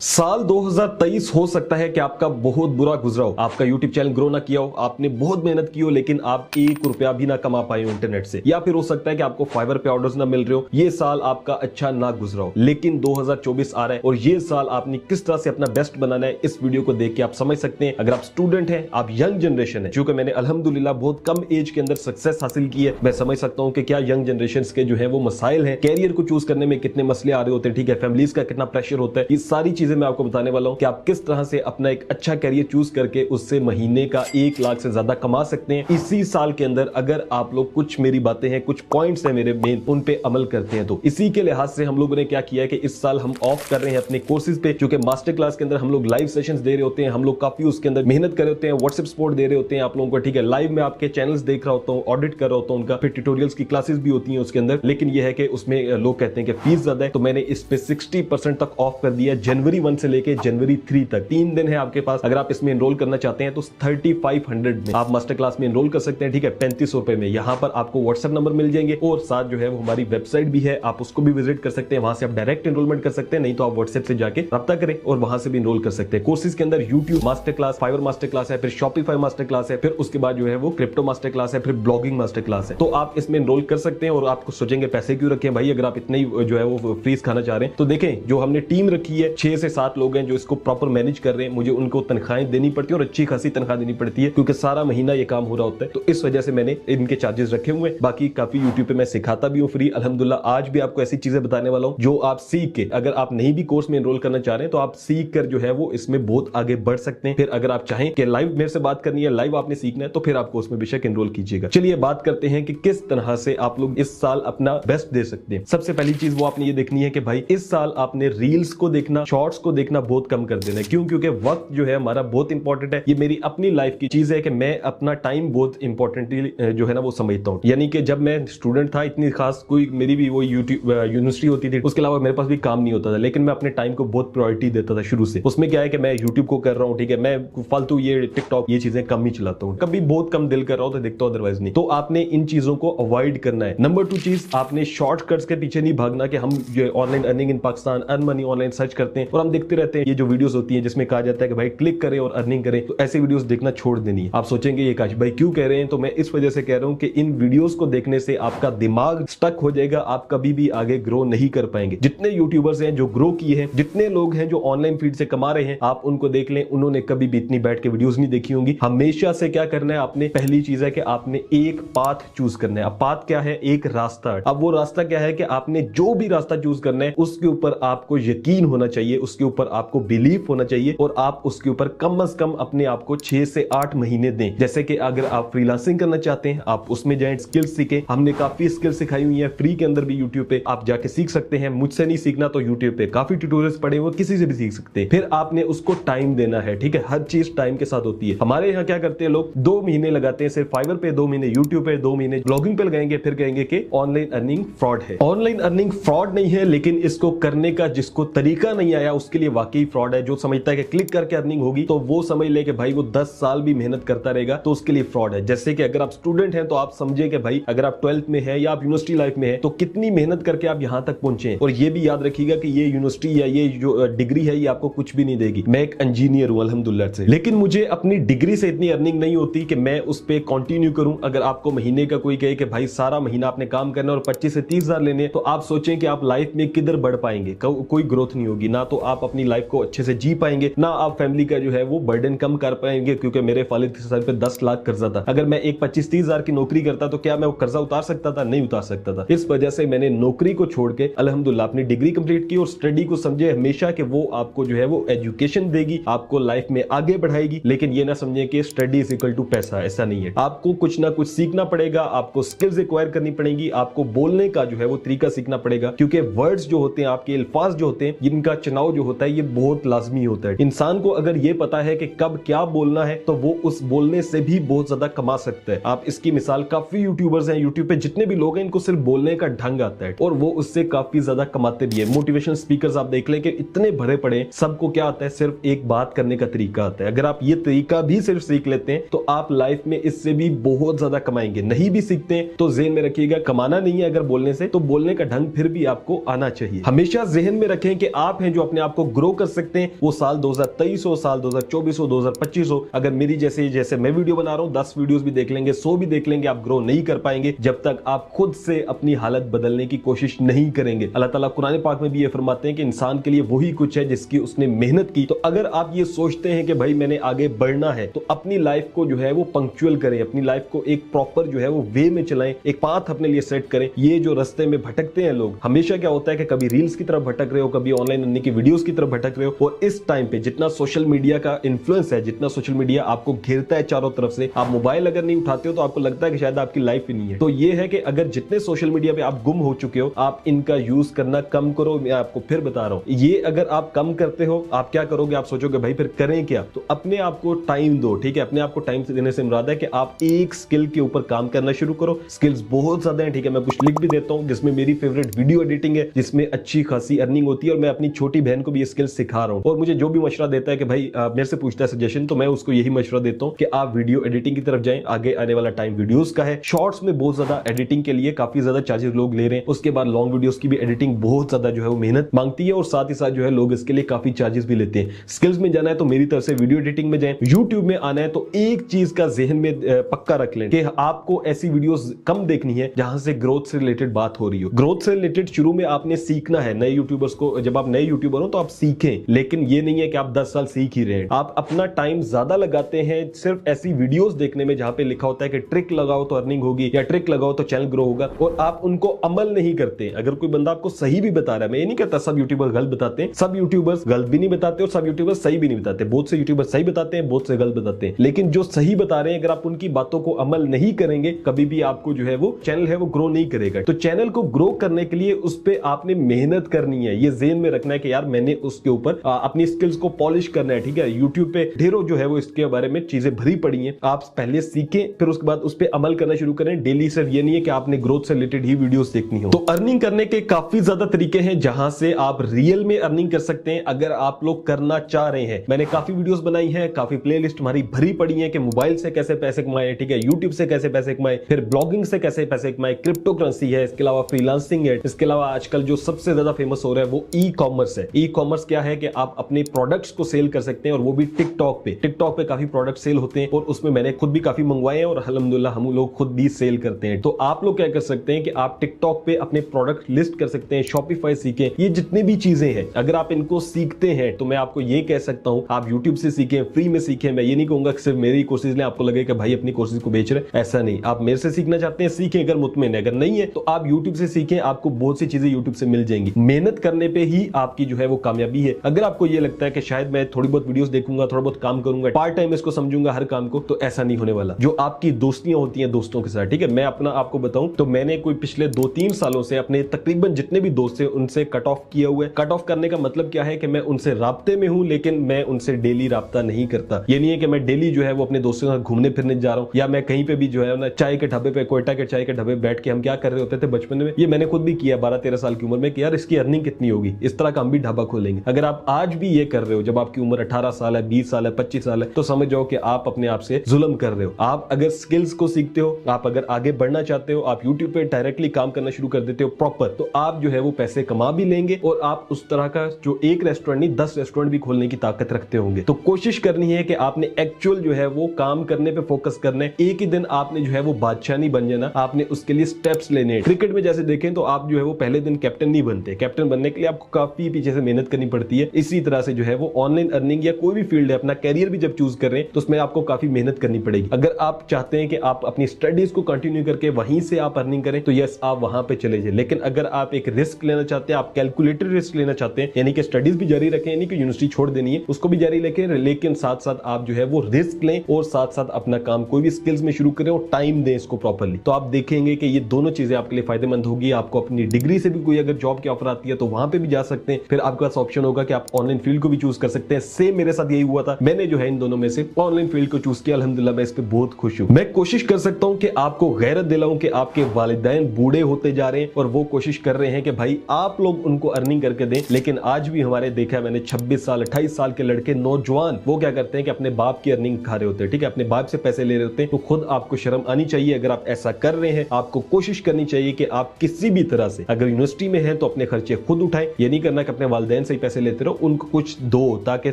साल 2023 हो सकता है कि आपका बहुत बुरा गुजरा हो, आपका YouTube चैनल ग्रो ना किया हो, आपने बहुत मेहनत की हो लेकिन आप 1 रुपया भी ना कमा पाए हो इंटरनेट से, या फिर हो सकता है कि आपको फाइवर पे ऑर्डर्स ना मिल रहे हो। ये साल आपका अच्छा ना गुजरा हो, लेकिन 2024 आ रहा है और ये साल आपने किस तरह से अपना बेस्ट बनाना है इस वीडियो को देख के आप समझ सकते हैं। अगर आप स्टूडेंट हैं, आप यंग जनरेशन है, क्योंकि मैंने अल्हम्दुलिल्लाह बहुत कम एज के अंदर सक्सेस हासिल की है, मैं समझ सकता हूँ कि क्या यंग जनरेशन के जो है वो मसाइल है, कैरियर को चूज करने में कितने मसले आ रहे होते हैं, ठीक है, फैमिलीज का कितना प्रेशर होता है। ये सारी चीजें मैं आपको बताने वाला हूं कि आप किस तरह से अपना एक अच्छा कैरियर चूज करके उससे महीने का 1 लाख से ज्यादा कमा सकते हैं इसी साल के अंदर, अगर आप लोग कुछ मेरी बातें हैं, कुछ पॉइंट्स हैं मेरे मेन, उन पे अमल करते हैं। तो इसी के लिहाज से हम लोगों ने क्या किया है कि इस साल हम ऑफ कर रहे हैं अपने कोर्सेज पे, क्योंकि मास्टर क्लास के अंदर हम लोग लाइव सेशंस दे रहे होते हैं, हम लोग काफी उसके अंदर मेहनत कर रहे होते हैं, व्हाट्सएप सपोर्ट दे रहे होते हैं आप लोगों को, ठीक है, लाइव में आपके चैनल्स देख रहा होता हूँ, ऑडिट कर रहा होता हूँ उनका, फिर ट्यूटोरियल्स की क्लासेस भी होती हैं उसके अंदर। लेकिन यह है कि उसमें लोग कहते हैं कि फीस ज्यादा है, तो मैंने इस पे 60% तक ऑफ कर दिया जनवरी 1 से लेके जनवरी 3 तक। 3 दिन है आपके पास, अगर आप इसमें एनरोल करना चाहते हैं तो 3500 में आप मास्टर क्लास में एनरोल कर सकते हैं, ठीक है, 3500 रुपए में। यहाँ पर आपको व्हाट्सएप नंबर मिल जाएंगे और साथ जो है वो हमारी वेबसाइट भी है, आप उसको भी विजिट कर सकते हैं, वहां से आप डायरेक्ट एनरोलमेंट कर सकते हैं, नहीं तो आप व्हाट्सएप से जाके रब्ता करें और वहां से भी एनरोल कर सकते हैं। कोर्सेज के अंदर YouTube master class, Fiverr master class है, फिर शॉपिफाई मास्टर क्लास है, फिर उसके बाद जो है वो क्रिप्टो मास्टर क्लास है, फिर ब्लॉगिंग मास्टर क्लास है। तो आप इसमें एनरोल कर सकते हैं और आपको सोचेंगे पैसे क्यों रखे भाई, अगर आप इतने ही जो है वो फीस खाना चाह रहे हैं। तो देखें, जो हमने टीम रखी है, 6 से 7 लोग हैं जो इसको प्रॉपर मैनेज कर रहे हैं, मुझे उनको तनख्वाहें देनी पड़ती है और अच्छी खासी तनख्वाह देनी पड़ती है, क्योंकि सारा महीना ये काम हो रहा होता है। तो इस वजह से मैंने इनके चार्जेस रखे हुए हैं। बाकी काफी यूट्यूब पे मैं सिखाता भी हूँ फ्री अल्हम्दुलिल्लाह। आज भी आपको ऐसी चीजें बताने वाला हूँ जो आप सीख के, अगर आप नहीं भी कोर्स में एनरोल करना चाह रहे हैं तो आप सीख कर जो है वो इसमें बहुत आगे बढ़ सकते हैं। फिर अगर आप चाहें कि लाइव मेरे से बात करनी है, लाइव आपने सीखना है, तो फिर आपको उसमें बेशक एनरोल कीजिएगा। चलिए बात करते हैं कि किस तरह से आप लोग इस साल अपना बेस्ट दे सकते हैं। सबसे पहली चीज वो आपने ये देखनी है कि भाई इस साल आपने रील्स को देखना, शॉर्ट्स को देखना बहुत कम कर देना है। क्यों? क्योंकि वक्त जो है हमारा बहुत इंपॉर्टेंट है। ये मेरी अपनी लाइफ की चीज है कि मैं अपना टाइम बहुत इंपॉर्टेंटली जो है ना वो समझता हूँ। यानी कि जब मैं स्टूडेंट था, इतनी खास कोई मेरी भी वो यूनिवर्सिटी होती थी, उसके अलावा मेरे पास भी काम नहीं होता था, लेकिन मैं अपने टाइम को बहुत प्रायोरिटी देता था शुरू से। उसमें क्या है कि मैं यूट्यूब को कर रहा हूँ, ठीक है, मैं फालतू ये टिकटॉक ये चीजें कम ही चलाता हूँ, कभी बहुत कम दिल कर रहा हूँ तो देखता हूँ, अदरवाइज नहीं। तो आपने इन चीजों को अवॉइड करना है। नंबर 2 चीज, आपने शॉर्टकट्स के पीछे नहीं भागना कि हम जो online earning in Pakistan, earn money online search करते हैं और हम देखते रहते हैं ये जो वीडियोस होती है जिसमें कहा जाता है कि भाई क्लिक करें और अर्निंग करें, तो ऐसी वीडियोस देखना छोड़ देनी है। आप सोचेंगे ये काश भाई क्यों कह रहे हैं, तो मैं इस वजह से कह रहा हूं कि इन वीडियोस को देखने से आपका दिमाग स्टक हो जाएगा, आप कभी भी आगे ग्रो नहीं कर पाएंगे। जितने यूट्यूबर्स हैं जो ग्रो किए हैं, जितने लोग हैं जो ऑनलाइन फील्ड से कमा रहे हैं, आप उनको देख लें, उन्होंने कभी भी इतनी बैठ के वीडियोस नहीं देखी होंगी। हमेशा से क्या करना है आपने, पहली चीज है कि आपने एक पाथ चूज करना है। अब पाथ क्या है? एक रास्ता। अब वो रास्ता क्या है कि आपने जो भी रास्ता चूज करना है उसके ऊपर आपको यकीन होना चाहिए, उसके ऊपर आपको बिलीफ होना चाहिए और आप उसके ऊपर कम से कम अपने आप को 6 से 8 महीने दें। जैसे कि अगर आप फ्रीलांसिंग करना चाहते हैं, आप उसमें जाएं, स्किल्स सीखें। हमने काफी स्किल्स सिखाई हुई है फ्री के अंदर भी, यूट्यूब पे आप जाके सीख सकते हैं। मुझसे नहीं सीखना तो यूट्यूब पे काफी ट्यूटोरियल्स पड़े हुए, किसी से भी सीख सकते हैं। फिर आपने उसको टाइम देना है, ठीक है, हर चीज टाइम के साथ होती है। हमारे यहाँ क्या करते हैं लोग, 2 महीने लगाते हैं सिर्फ फाइवर पे, 2 महीने यूट्यूब पे, 2 महीने ब्लॉगिंग पे लगाएंगे, फिर कहेंगे कि ऑनलाइन अर्निंग फ्रॉड है। ऑनलाइन अर्निंग फ्रॉड नहीं है, लेकिन इसको करने का जिसको तरीका नहीं आया उसके लिए वाकई फ्रॉड है। जो समझता है कि क्लिक करके अर्निंग होगी तो वो समझ ले कि भाई वो 10 साल भी मेहनत करता रहेगा, तो उसके लिए फ्रॉड है। जैसे कि अगर आप स्टूडेंट हैं तो आप समझे कि भाई अगर आप 12th में है या आप यूनिवर्सिटी लाइफ में है तो कितनी मेहनत करके आप यहां तक पहुंचे हैं। और ये भी याद रखिएगा कि ये यूनिवर्सिटी या ये जो डिग्री है ये आपको कुछ भी नहीं देगी। मैं एक इंजीनियर हूं अल्हम्दुलिल्लाह से, लेकिन मुझे अपनी डिग्री से इतनी अर्निंग नहीं होती कि मैं उस पर कंटिन्यू करूं। अगर आपको महीने का कोई कहे कि भाई सारा महीना आपने काम करना और 25 से 30 हजार लेने, तो आप सोचें कि आप लाइफ में किधर बढ़ पाएंगे, कोई ग्रोथ नहीं होगी। ना तो आप अपनी लाइफ को अच्छे से जी पाएंगे, ना आप फैमिली का जो है वो बर्डन कम कर पाएंगे, क्योंकि मेरे फालिद के सर पे 10 लाख कर्जा था। अगर मैं एक 25-30 हजार की नौकरी करता तो क्या मैं वो कर्जा उतार सकता था? नहीं उतार सकता था। इस वजह से मैंने नौकरी को छोड़ के अल्हम्दुलिल्लाह अपनी डिग्री कंप्लीट की और स्टडी को समझे हमेशा कि वो आपको जो है वो एजुकेशन देगी, आपको लाइफ में आगे बढ़ाएगी। लेकिन ये ना समझे कि स्टडी इज इक्वल टू पैसा, ऐसा नहीं है। आपको कुछ ना कुछ सीखना पड़ेगा, आपको स्किल्स एक्वायर करनी पड़ेगी, आपको बोलने का जो है वो तरीका सीखना पड़ेगा, क्योंकि वर्ड्स जो होते हैं, आपके अल्फाज जो होते हैं, इनका चुनाव जो होता है ये बहुत लाजमी होता है। इंसान को अगर ये पता है कि कब क्या बोलना है तो वो उस बोलने से भी बहुत ज्यादा कमा सकता है। आप इसकी मिसाल, काफी यूट्यूबर्स हैं, यूट्यूब पे जितने भी लोग हैं, इनको सिर्फ बोलने का ढंग आता है और वो उससे काफी ज्यादा कमाते भी है। मोटिवेशनल स्पीकर्स आप देख लें कि इतने भरे पड़े, सबको क्या आता है? सिर्फ एक बात करने का तरीका आता है। अगर आप ये तरीका भी सिर्फ सीख लेते हैं तो आप लाइफ में इससे भी बहुत ज्यादा कमाएंगे। नहीं भी सीखते हैं तो ज़हन में रखिएगा, कमाना नहीं है अगर बोलने से, तो बोलने का ढंग फिर भी आपको आना चाहिए। हमेशा ज़हन में रखें कि आप हैं जो अपने आप को ग्रो कर सकते हैं, वो साल 2023 हो, साल 2024 हो, 2025 हो, अगर मेरी जैसे मैं वीडियो बना रहा हूं 10 वीडियोस भी देख लेंगे, 100 भी देख लेंगे, आप ग्रो नहीं कर पाएंगे जब तक आप खुद से अपनी हालत बदलने की कोशिश नहीं करेंगे। अल्लाह ताला कुरान पाक में भी ये फरमाते हैं कि इंसान के लिए वही कुछ है जिसकी उसने मेहनत की। तो अगर आप ये सोचते हैं कि भाई मैंने आगे बढ़ना है तो अपनी लाइफ को जो है वो पंक्चुअल करें, अपनी लाइफ को एक प्रॉपर जो है वो वे में चलाएं, एक पाथ अपने लिए सेट करें। ये जो रास्ते में भटकते हैं लोग, हमेशा क्या होता है कि कभी रील्स की तरफ भटक रहे हो, कभी ऑनलाइन अर्निंग की वीडियोस की तरफ भटक रहे हो, और इस टाइम पे जितना सोशल मीडिया का इन्फ्लुएंस है, जितना सोशल मीडिया आपको घेरता है चारों तरफ से, आप मोबाइल अगर नहीं उठाते हो तो आपको लगता है कि शायद आपकी लाइफ ही नहीं है। तो ये है कि अगर जितने सोशल मीडिया पे आप गुम हो चुके हो, आप इनका यूज करना कम करो। मैं आपको फिर बता रहा हूं, ये अगर आप कम करते हो, आप क्या करोगे, आप सोचोगे भाई फिर करें क्या, तो अपने आप को टाइम दो। ठीक है, अपने आप को टाइम देने से मुराद है कि आप एक स्किल के ऊपर काम करना शुरू करो। स्किल्स बहुत ज्यादा हैं, ठीक है, मैं कुछ लिख भी देता हूं जिसमें मेरी फेवरेट वीडियो एडिटिंग है, जिसमें अच्छी खासी अर्निंग होती है, और मैं अपनी छोटी बहन को भी ये स्किल सिखा रहा हूं। और मुझे जो भी मशवरा देता है कि भाई मेरे से पूछता है सजेशन, तो मैं उसको यही मशवरा देता हूं कि आप वीडियो एडिटिंग की तरफ जाएं। आगे आने वाला टाइम वीडियोस का है। शॉर्ट्स में बहुत ज्यादा एडिटिंग के लिए काफी ज्यादा चार्जेस लोग ले रहे हैं। उसके बाद लॉन्ग वीडियोस की भी एडिटिंग बहुत ज्यादा जो है वो मेहनत मांगती है, और साथ ही साथ जो है लोग इसके लिए काफी चार्जेस भी लेते हैं। स्किल्स में जाना है तो मेरी तरफ से वीडियो एडिटिंग में जाएं। यूट्यूब में आना है तो एक चीज का जहन में पक्का रख लें कि आपको ऐसी वीडियोस कम देखनी है जहां से ग्रोथ से रिलेटेड बात हो रही हो। ग्रोथ से रिलेटेड शुरू में आपने सीखना है। नए यूट्यूबर्स को, जब आप नए यूट्यूबर हो तो आप सीखें, लेकिन ये नहीं है कि आप 10 साल सीख ही रहे हैं। आप अपना टाइम ज्यादा लगाते हैं सिर्फ ऐसी वीडियोस देखने में जहां पे लिखा होता है कि ट्रिक लगाओ तो अर्निंग होगी, या ट्रिक लगाओ तो चैनल ग्रो होगा, और आप उनको अमल नहीं करते। अगर कोई बंदा आपको सही भी बता रहा है, मैं ये नहीं कहता सब यूट्यूबर्स गलत बताते हैं, सब यूट्यूबर्स गलत भी नहीं बताते और सब यूट्यूबर्स सही भी नहीं बताते। बहुत से यूट्यूबर्स सही बताते हैं, बहुत से गलत बताते हैं, लेकिन जो सही बता रहे हैं अगर आप उनकी बातों को अमल नहीं करेंगे, कभी भी आपको जो है वो चैनल है वो ग्रो नहीं करेगा। तो चैनल को ग्रो करने के लिए उस पे आपने मेहनत करनी है। ये ज़हन में रखना है कि यार मैंने उसके ऊपर अपनी स्किल्स को पॉलिश करना है। ठीक है, यूट्यूब पे ढेरों जो है वो इसके बारे में चीजें भरी पड़ी हैं, आप पहले सीखें, फिर उसके बाद उस पे अमल करना शुरू करें डेली। सिर्फ ये नहीं है कि आपने ग्रोथ से रिलेटेड ही वीडियोस देखनी हो। तो अर्निंग करने के काफी ज्यादा तरीके हैं जहां से आप रियल में अर्निंग कर सकते हैं अगर आप लोग करना चाह रहे हैं। मैंने काफी वीडियोस बनाई है, काफी प्लेलिस्ट हमारी भरी पड़ी है कि मोबाइल से कैसे पैसे कमाए, ठीक है, यूट्यूब से कैसे पैसे कमाए, फिर ब्लॉगिंग से कैसे पैसे कमाए, क्रिप्टो करेंसी है, इसके अलावा फ्रीलांसिंग है, इसके अलावा आजकल जो सबसे ज्यादा फेमस हो रहा है वो ई कॉमर्स है। ई कॉमर्स क्या है कि आप अपने प्रोडक्ट्स को सेल कर सकते हैं, और वो भी टिकटॉक पे। टिकटॉक पे काफी प्रोडक्ट सेल होते हैं, और उसमें मैंने खुद भी काफी मंगवाए हैं, और अल्हम्दुलिल्लाह हम लोग खुद भी सेल करते हैं। तो आप लोग क्या कर सकते हैं कि आप टिकटॉक पे अपने प्रोडक्ट लिस्ट कर सकते हैं, शॉपिफाई सीखें। ये जितने भी चीजें हैं अगर आप इनको सीखते हैं तो मैं आपको ये कह सकता हूं आप यूट्यूब से सीखें, फ्री में सीखें। मैं ये नहीं कहूंगा कि सिर्फ मेरी कोर्सेज लें, आपको लगे कि भाई अपनी कोर्सेज को बेच रहे, ऐसा नहीं। आप मेरे से सीखना चाहते हैं सीखें, अगर मुतमिन है, अगर नहीं है तो आप यूट्यूब से सीखें, आपको बहुत सी चीजें यूट्यूब से मिल जाएंगी। मेहनत करने पे ही आपकी जो है वो कामयाबी है। अगर आपको ये लगता है कि शायद मैं थोड़ी बहुत वीडियोस देखूंगा, थोड़ा बहुत काम करूंगा, पार्ट टाइम इसको समझूंगा हर काम को, तो ऐसा नहीं होने वाला। जो आपकी दोस्तियां होती हैं दोस्तों के साथ, ठीक है, मैं अपना आपको बताऊं तो मैंने कोई पिछले 2-3 सालों से अपने तकरीबन जितने भी दोस्त हैं उनसे कट ऑफ किया हुआ है। कट ऑफ करने का मतलब क्या है कि मैं उनसे राब्ते में हूं, लेकिन मैं उनसे डेली राब्ता नहीं करता। ये नहीं है कि मैं डेली जो है वो अपने दोस्तों के साथ घूमने फिरने जा रहा हूं, या मैं कहीं पे भी जो है ना चाय के ढाबे पे, कोयटा के चाय के ढाबे बैठ के हम क्या कर रहे होते थे बचपन में, ये मैंने खुद भी किया 12-13 साल की उम्र में, कि यार इसकी अर्निंग कितनी होगी, इस तरह का हम भी ढाबा खोलेंगे। अगर आप आज भी ये कर रहे हो जब आपकी उम्र 18 साल है, 20 साल है, 25 साल है, तो समझ जाओ कि आप अपने आप से जुल्म कर रहे हो। आप अगर स्किल्स को सीखते हो, आप अगर आगे बढ़ना चाहते हो, आप यूट्यूब पे डायरेक्टली काम करना शुरू कर देते हो प्रॉपर, तो आप जो है वो पैसे कमा भी लेंगे, और आप उस तरह का जो एक रेस्टोरेंट नहीं 10 रेस्टोरेंट भी खोलने की ताकत रखते होंगे। तो कोशिश करनी है कि आपने एक्चुअल जो है वो काम करने पे फोकस करना है। एक ही दिन आपने जो है वो बादशाह नहीं बन जाना, आपने उसके लिए स्टेप्स लेने हैं। क्रिकेट में जैसे देखें तो आप जो है वो पहले दिन कैप्टन नहीं बनते। कैप्टन बनने के लिए आपको काफी पीछे से मेहनत करनी पड़ती है। इसी तरह से जो है वो ऑनलाइन अर्निंग या कोई भी फील्ड है, अपना कैरियर भी जब चूज कर रहे हैं तो उसमें आपको काफी मेहनत करनी पड़ेगी। अगर आप चाहते हैं कि आप अपनी स्टडीज को कंटिन्यू करके वहीं से आप अर्निंग करें तो यस आप वहां पे चले जाए। लेकिन अगर आप एक रिस्क लेना चाहते हैं, आप कैलकुलेटेड रिस्क लेना चाहते हैं, यानी कि स्टडीज भी जारी रखें, यानी कि यूनिवर्सिटी छोड़ देनी है उसको भी जारी रखें, लेकिन साथ साथ आप जो है वो रिस्क लें और साथ साथ अपना काम कोई भी स्किल्स में शुरू करें और टाइम दें इसको प्रॉपर्ली, तो आप देखेंगे कि ये दोनों चीजें आपके लिए फायदेमंद होगी। आपको अपनी डिग्री से भी कोई अगर जॉब की ऑफर आती है तो वहां पे भी जा सकते हैं। फिर आपके पास ऑप्शन होगा कि आप ऑनलाइन फील्ड को भी चूज कर सकते हैं। सेम मेरे साथ यही हुआ था, मैंने जो है इन दोनों में से ऑनलाइन फील्ड को चूज किया। अल्हम्दुलिल्लाह मैं इस पे बहुत खुश हूं। मैं कोशिश कर सकता हूं कि आपको गैरत दिलाऊं कि आपके वालिदैन बूढ़े होते जा रहे हैं और वो कोशिश कर रहे हैं कि भाई आप लोग उनको अर्निंग करके दें। लेकिन आज भी हमारे देखा है मैंने 26 साल 28 साल के लड़के नौजवान वो क्या करते हैं कि अपने बाप की अर्निंग खा रहे होते हैं, ठीक है, अपने बाप से पैसे ले रहे होते हैं। तो खुद आपको शर्म आनी चाहिए। अगर आप ऐसा कर रहे हैं आपको कोशिश करनी चाहिए कि आप किसी भी तरह से अगर यूनिवर्सिटी में हैं तो अपने खर्चे खुद उठाएं। ये नहीं करना कि अपने वालिदैन वैन से ही पैसे लेते रहो, उनको कुछ दो, ताकि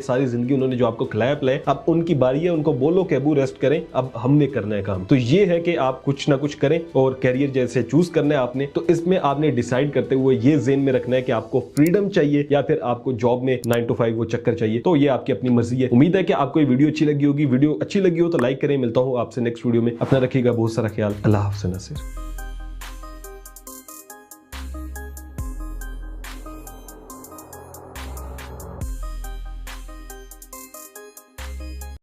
सारी जिंदगी उन्होंने जो आपको खिलाया पिलाया, अब उनकी बारी है, उनको बोलो कि अबू रेस्ट करें, अब हमने करना है काम। तो ये है कि आप कुछ ना कुछ करें और कैरियर जैसे चूज करना है आपने, तो इसमें आपने डिसाइड करते हुए ये ज़हन में रखना है कि आपको फ्रीडम चाहिए या फिर आपको जॉब में 9 to 5 वो चक्कर चाहिए। तो ये आपकी अपनी मर्जी है। उम्मीद है कि आपको ये वीडियो अच्छी लगी होगी। वीडियो अच्छी लगी हो तो लाइक करें। मिलता हूं आपसे नेक्स्ट वीडियो में। अपना रखिएगा बहुत सारा ख्याल। अल्लाह हाफ़िज़।